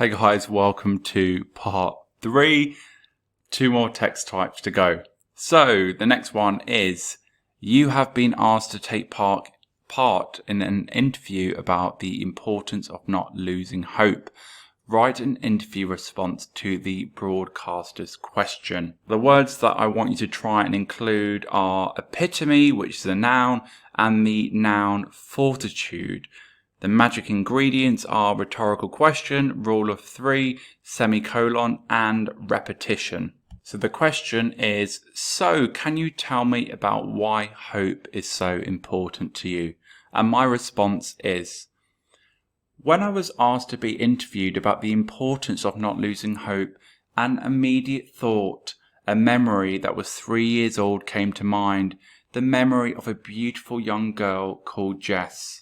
Hey guys, welcome to part 3. 2 more text types to go. So the next one is, you have been asked to take part in an interview about the importance of not losing hope. Write an interview response to the broadcaster's question. The words that I want you to try and include are epitome, which is a noun, and the noun fortitude. The magic ingredients are rhetorical question, rule of 3, semicolon, and repetition. So the question is, so can you tell me about why hope is so important to you? And my response is, when I was asked to be interviewed about the importance of not losing hope, an immediate thought, a memory that was 3 years old came to mind, the memory of a beautiful young girl called Jess.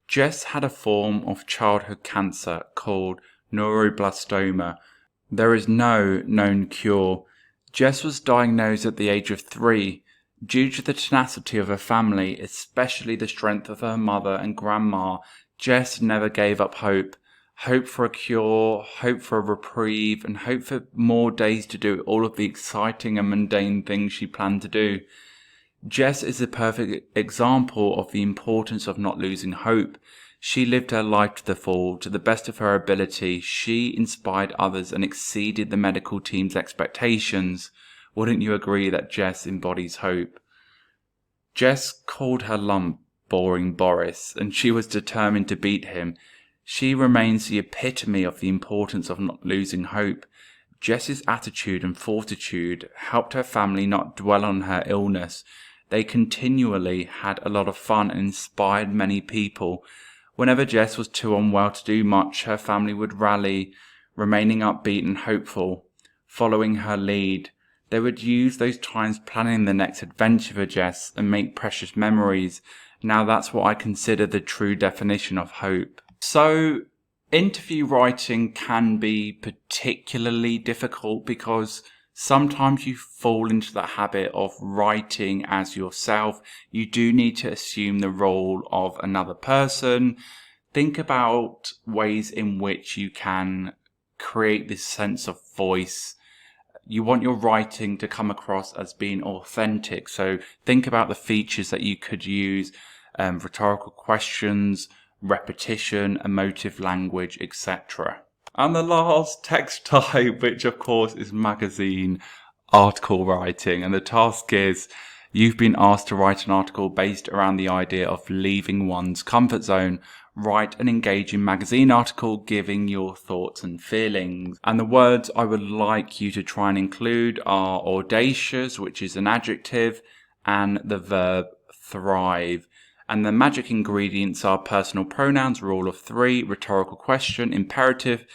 Jess had a form of childhood cancer called neuroblastoma. There is no known cure. Jess was diagnosed at the age of 3. Due to the tenacity of her family, especially the strength of her mother and grandma, Jess never gave up hope. Hope for a cure, hope for a reprieve, and hope for more days to do all of the exciting and mundane things she planned to do. Jess is a perfect example of the importance of not losing hope. She lived her life to the full, to the best of her ability. She inspired others and exceeded the medical team's expectations. Wouldn't you agree that Jess embodies hope? Jess called her lump Boring Boris, and she was determined to beat him. She remains the epitome of the importance of not losing hope. Jess's attitude and fortitude helped her family not dwell on her illness. They continually had a lot of fun and inspired many people. Whenever Jess was too unwell to do much, her family would rally, remaining upbeat and hopeful, following her lead. They would use those times planning the next adventure for Jess and make precious memories. Now that's what I consider the true definition of hope. So, interview writing can be particularly difficult because sometimes you fall into the habit of writing as yourself. You do need to assume the role of another person. Think about ways in which you can create this sense of voice. You want your writing to come across as being authentic. So think about the features that you could use, rhetorical questions, repetition, emotive language, etc. And the last text type, which of course is magazine article writing. And the task is, you've been asked to write an article based around the idea of leaving one's comfort zone. Write an engaging magazine article giving your thoughts and feelings. And the words I would like you to try and include are audacious, which is an adjective, and the verb thrive. And the magic ingredients are personal pronouns, rule of 3, rhetorical question, imperative,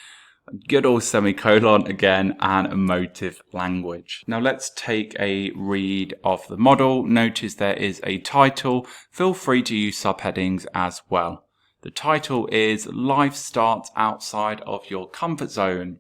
good old semicolon again, and emotive language. Now let's take a read of the model. Notice there is a title. Feel free to use subheadings as well. The title is Life Starts Outside of Your Comfort Zone.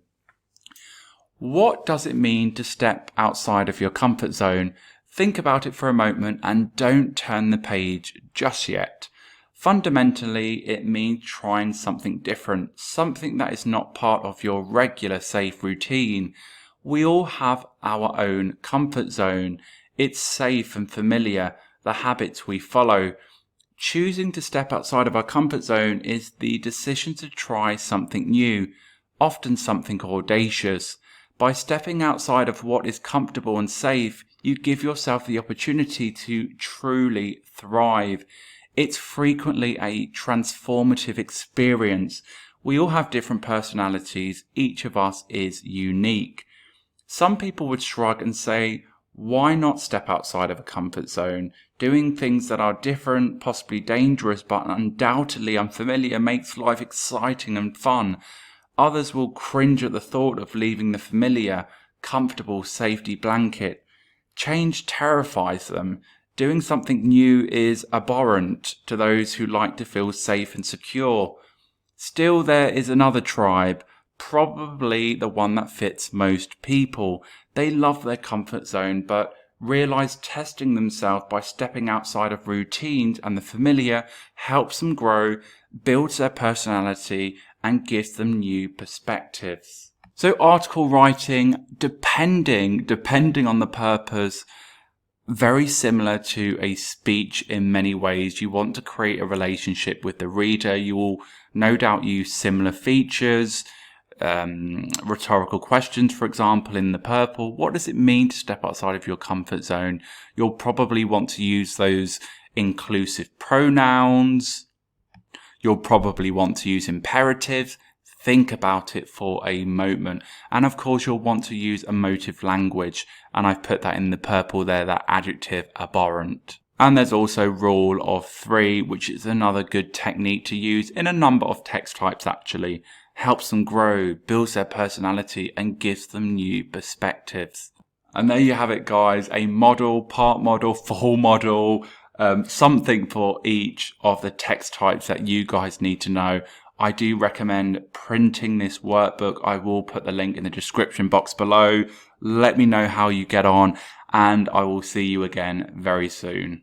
What does it mean to step outside of your comfort zone? Think about it for a moment and don't turn the page just yet. Fundamentally, it means trying something different, something that is not part of your regular safe routine. We all have our own comfort zone. It's safe and familiar, the habits we follow. Choosing to step outside of our comfort zone is the decision to try something new, often something audacious. By stepping outside of what is comfortable and safe, you give yourself the opportunity to truly thrive. It's frequently a transformative experience. We all have different personalities. Each of us is unique. Some people would shrug and say, why not step outside of a comfort zone? Doing things that are different, possibly dangerous, but undoubtedly unfamiliar makes life exciting and fun. Others will cringe at the thought of leaving the familiar, comfortable safety blanket. Change terrifies them. Doing something new is abhorrent to those who like to feel safe and secure. Still, there is another tribe, probably the one that fits most people. They love their comfort zone, but realize testing themselves by stepping outside of routines and the familiar helps them grow, builds their personality, and gives them new perspectives. So article writing, depending on the purpose, very similar to a speech in many ways. You want to create a relationship with the reader. You will no doubt use similar features, rhetorical questions, for example, in the purple. What does it mean to step outside of your comfort zone? You'll probably want to use those inclusive pronouns. You'll probably want to use imperatives. Think about it for a moment. And of course, you'll want to use emotive language. And I've put that in the purple there, that adjective abhorrent. And there's also rule of 3, which is another good technique to use in a number of text types actually. Helps them grow, builds their personality, and gives them new perspectives. And there you have it, guys. A model, part model, full model, something for each of the text types that you guys need to know. I do recommend printing this workbook. I will put the link in the description box below. Let me know how you get on, and I will see you again very soon.